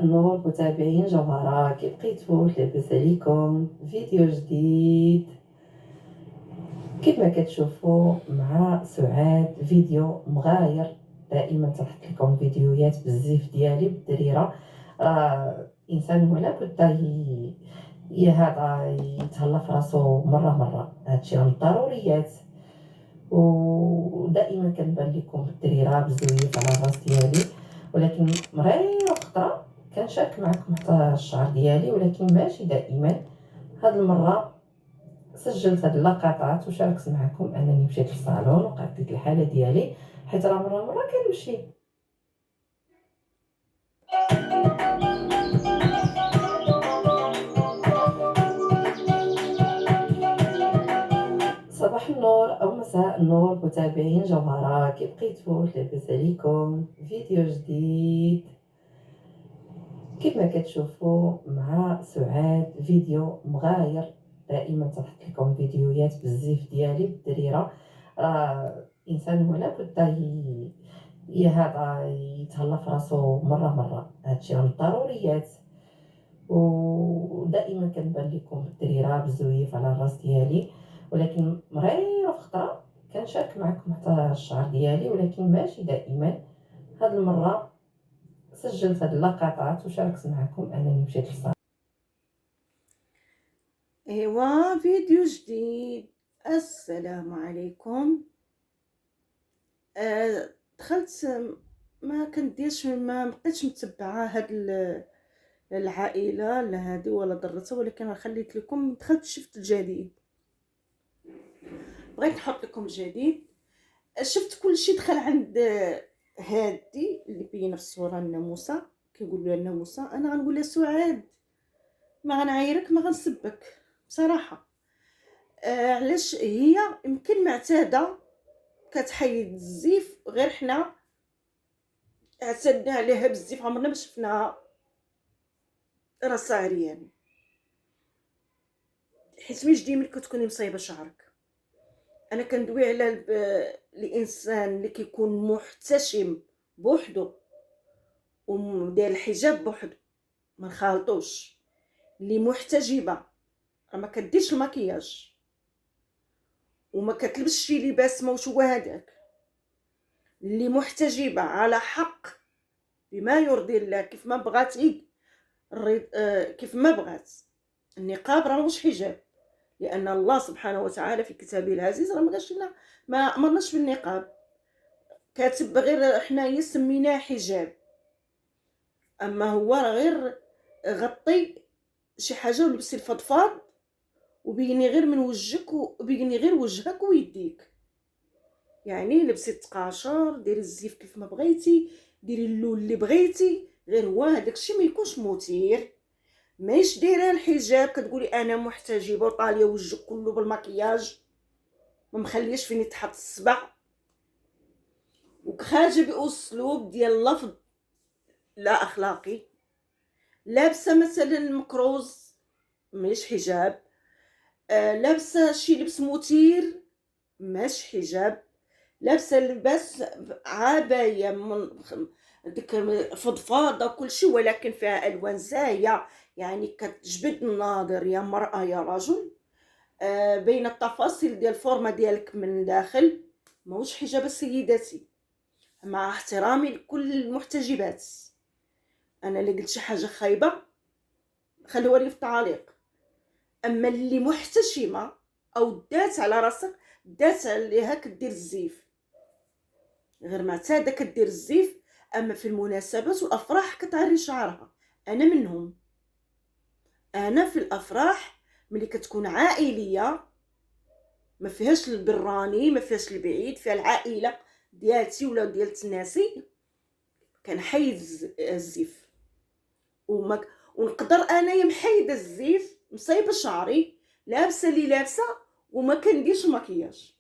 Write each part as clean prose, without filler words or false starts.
النور متابعين جوهرة، كي بقيتو لاباس عليكم؟ فيديو جديد كما كتشوفوا مع سعاد، فيديو مغاير. دائما تحط لكم فيديوهات بزاف ديالي بالدريره. انسان ولا بد هذا يتهلا في راسو مره هادشي راه من الضروريات. ودائما كنبان لكم بالدريره بزويف على الراس ديالي، ولكن مريره خطره كنشارك معكم حتى الشعر ديالي، ولكن ماشي دائما. هاد المره سجلت هاد اللقطات وشاركت معكم انني مشيت للصالون وقعدت ديك الحاله ديالي، حيت راه مره كنمشي. صباح النور او مساء النور متابعين جوهرة، كي بقيتو؟ لاباس عليكم؟ فيديو جديد كما كتشوفوا مع سعاد، فيديو مغاير. دائما تحط لكم فيديوهات بزاف ديالي بالدريره. انسان ولا بد هذا يتهلا في راسو مره هادشي راه من الضروريات. ودائما كنبان لكم بالدريره بزويف على الراس ديالي، ولكن مريره في خطره كنشارك معكم حتى الشعر ديالي، ولكن ماشي دائما. هاد المره سجلت هاد اللقطات وشاركت معكم انني مشيت للصالون. ايوا فيديو جديد. السلام عليكم. دخلت، ما كنديرش، ما بقيتش متبعه هاد العائله لا هادي ولا ضرتها، ولكن خليت لكم، دخلت شفت الجديد، بغيت نحط لكم الجديد. شفت كل شيء دخل عند هادي اللي بينا في الصوره الناموسه، كيقولوا لها الناموسه. انا غنقول لها سعاد، ما غنعايرك ما غنسبك بصراحه. علاش؟ هي يمكن معتاده كتحيد الزيف، غير حنا اعتدنا عليها بزاف، عمرنا ما شفناها راسها عريان. حيت ملي كتكوني مصايبه شعرك، انا كندوي على الانسان اللي كيكون محتشم بوحدو ودير الحجاب بوحدو، ما نخالطوش. اللي محتجبه ما كديرش المكياج وما كتلبسش شي لباس موش هو هذاك. اللي محتجبه على حق بما يرضي الله، كيف ما بغات هي كيف ما بغات. النقاب راه مش حجاب، لان الله سبحانه وتعالى في كتابه العزيز راه ما قالش لنا، ما امرناش بالنقاب، كاتب غير حنايا سميناه حجاب. اما هو راه غير غطي شي حاجه ولبسي الفضفاض وبيني غير من وجهك وبيني غير وجهك ويديك. يعني لبسي التقاشر، ديري الزيف كيف ما بغيتي، ديري اللون اللي بغيتي، غير هو هذاك الشيء ما يكونش مثير. ماهيش دايره الحجاب كتقولي انا محتجبه وطاليه وجهك كله بالمكياج، ما مخليش فين يتحط الصبع، وخارجه باسلوب ديال اللفظ لا اخلاقي. لابسه مثلا مكروز، ماهيش حجاب. لابسه شي لبس مثير، ماهيش حجاب. لابسه لباس عبايه من ديك فضفاضه كل شيء، ولكن فيها الوان زاهيه، يعني كتجبد الناظر يا مرأة يا رجل. بين التفاصيل ديال الفورمه ديالك من داخل، ماهوش حجاب سيداتي، مع احترامي لكل المحتجبات. انا اللي قلت شي حاجه خايبه خلوها لي في التعاليق. اما اللي محتشمه او دات على راسك، دات عليها كدير الزيف، غير معتاده كدير الزيف. اما في المناسبات والافراح كتعري شعرها. انا منهم. انا في الافراح ملي كتكون عائليه، ما فيهاش البراني، ما فيهاش البعيد، فيها العائله ديالتي ولا ديال تناسي، كنحيد الزيف. ونقدر انايا محيده الزيف، مصايبه شعري، لابسه اللي لابسه، وما كنديرش مكياج.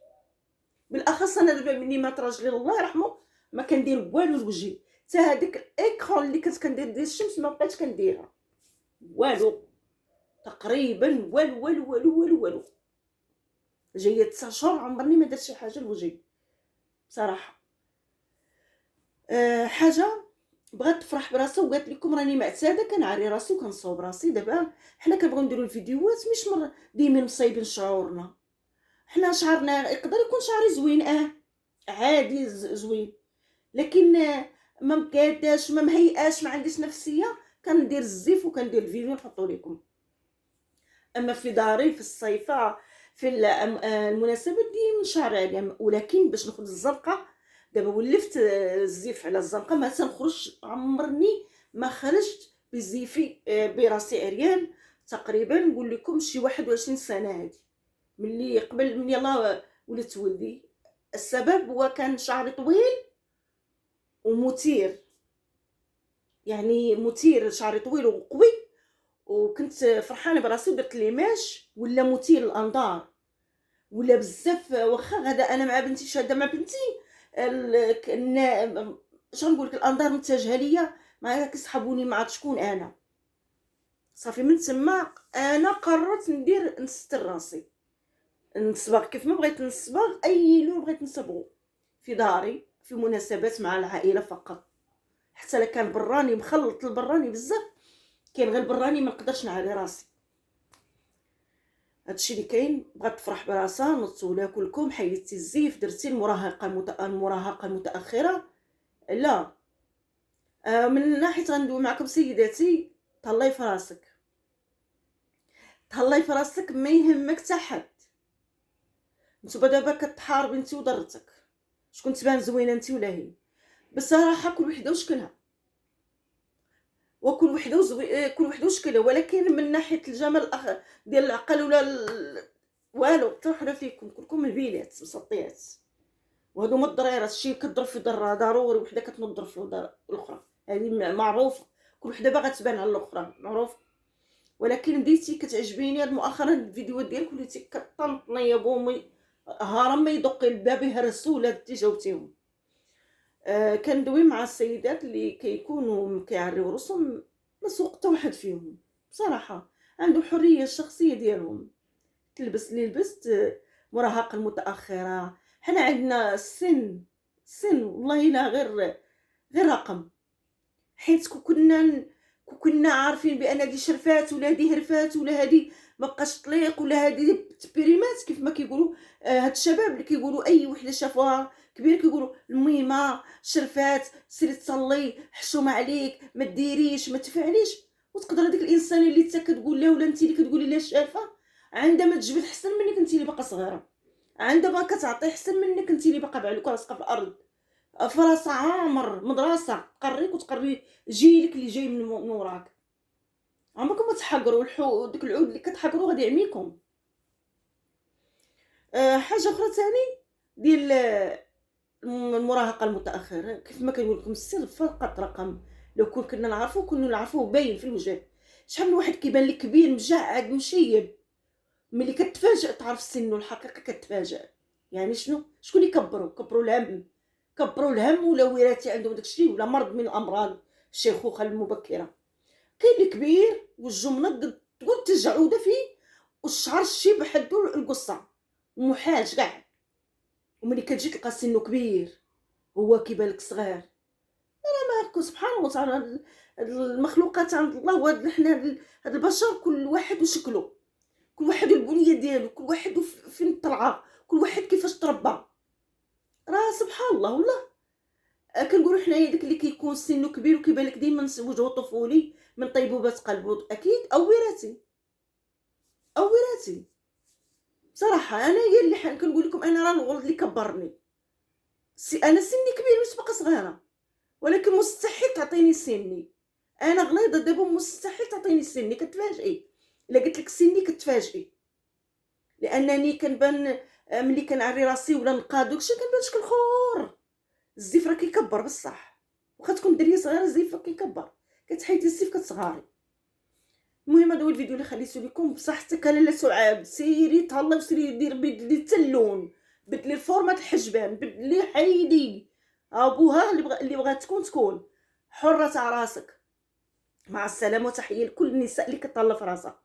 بالاخص انا دابا مني مات راجلي الله يرحمه، ما كندير والو لوجهي، حتى هذيك الايكرون اللي كنت كندير ديال الشمس ما بقيتش كنديرها والو، تقريبا والو. جايه 9 شهور عمرني ما درت شي حاجه لوجهي بصراحه. حاجه بغات تفرح براسها وقالت لكم راني معتاده كنعري راسي وكنصوب راسي. دابا حنا كنبغيو نديرو الفيديوهات مش دايما مصايبين شعورنا. حنا شعرنا يقدر يكون شعري زوين، عادي، زوين، لكن ما مقاداش، ما مهيئاش، ما عنديش نفسيه كندير الزيف وكندير الفيديو نحطو لكم. اما في داري في الصيفه في المناسبات ديما شعري عريان، ولكن باش ناخذ الزنقه دابا ولفت الزيف على الزنقه. ما تنخرج، عمرني ما خرجت بزيفي براسي عريان تقريبا نقول لكم شي 21 سنه هادي، ملي قبل من يلا ولدت ولدي. السبب هو كان شعري طويل ومثير، يعني مثير، شعري طويل وقوي، وكنت فرحانه براسي ودرت ليماش ولا مثير الانظار ولا بزاف. واخا غدا انا مع بنتي شاده مع بنتي شنو نقول لك، الانظار متجهه ليا، ما كيسحبوني، ما عرفت شكون انا. صافي من تما انا قررت نستر راسي، نصبغ كيف ما بغيت نصبغ، اي لون بغيت نصبغو في داري في مناسبات مع العائله فقط. حتى لا كان براني مخلط البراني بزاف، كاين غير براني ما نقدرش نعري راسي. هادشي اللي كاين. بغات تفرح براسها، نضت ولا كلكم حيدتي الزيف، درتي المراهقه المتاخره. لا، من ناحيه غندوي معكم سيداتي، تهلاي في راسك، تهلاي في راسك، ما يهمك حتى حد. نتوما دابا كتحاربي انت وضرتك، شكون تبان زوينه انت ولا هي؟ بصراحه كل وحده وشكلها، وكل وحده كل وحده وشكلها، ولكن من ناحيه الجمال ديال العقل ولا والو، حتى وحده فيكم كلكم البيلات مسطيات. وهادو هما الضريرات، شي كضرب في ضرها ضروري وحده كتنضر في الاخرى، هذه معروفه، كل وحده باغا تبان على الاخرى، معروف. ولكن بديتي كتعجبيني مؤخرا الفيديوهات ديالك، وليتي كطنطني يا بومي، هرم ما يدق الباب يهرسوا ولا انت جاوبتيهم. كندوي مع السيدات اللي كيكونوا كيعريو راسهم، ما سوق حتى واحد فيهم بصراحه، عنده حريه الشخصيه ديالهم، تلبس اللي لبست. مراهقه المتاخره، حنا عندنا السن والله لا غير رقم. حيت كنا عارفين بان هذه شرفات ولا هذه هرفات ولا هذه ما بقاش طليق ولا هذه تبريمات كيف ما كيقولوا. هاد الشباب اللي كيقولوا اي وحده شافوها كبيره كيقولوا الميمه شرفات، سيري تصلي، حشومه عليك، ما ديريش، ما تفعليش. وتقدر هذيك الانسان اللي انت كتقول له ولا انت اللي كتقولي لها شافه، عندما تجبد حسن منك انت اللي باقا صغيره، عندما كتعطي حسن منك انت اللي باقا بعلوك راسك في الارض، فراسة عامر مدرسة تقريك وتقري جيلك اللي جاي من وراك. عمركم ما تحقروا ديك العود اللي كتحقروا غادي يعميكم. حاجه اخرى ثاني ديال المراهقه المتاخره، كيف ما كنقول لكم السر فقط رقم. لو كنا نعرفوه باين في الوجه. شحال من واحد كيبان لك كبير مجعد مشيب، ملي كتفاجئ تعرف سنو الحقيقه كتفاجئ. يعني شكون كبروا الهم ولا وراثي عندهم داكشي ولا مرض من الامراض الشيخوخه المبكره. كاين اللي كبير وجهو منقد تقول تجعوده فيه، والشعر الشيب حدو القصه ومحاج كاع، وملي كتجي تلقى سنو كبير هو كيبان لك صغير. ما سبحان الله تعالى المخلوقات عند الله. وهاد حنا هاد البشر كل واحد وشكله، كل واحد البنيه ديالو، كل واحد فين طلعه، كل واحد كيفاش تربى، راه سبحان الله. والله كنقولوا حنايا داك اللي كيكون سنو كبير وكيبان لك ديما وجهو طفولي من طيبوبات قلبه، اكيد او وراثي بصراحه. انا هي اللي كنقول لكم، انا راه الغلط اللي كبرني. انا سني كبير مش باقا صغيره، ولكن مستحيل تعطيني سني. انا غليظه دابا، مستحيل تعطيني سني، كتفاجئي. الا قلت لك سني كتفاجئي، لانني كنبان ملي كنعري راسي ولا نقاد داكشي كنبان شكل خور. الزيف راه كيكبر بصح، واخا تكون دريه صغيره الزيف كيكبر، كتحيدي الزيف كتصغاري. المهم هذا هو الفيديو اللي خليته لكم. بصحتك لاله سعاد، سيري تهلاي وسيري دير بدلي حتى اللون، بدلي فورمه الحجبان، بدلي حيدي ابوها اللي بغات تكون حره تاع راسك. مع السلامه وتحيه لكل النساء اللي كتهلا في راسها.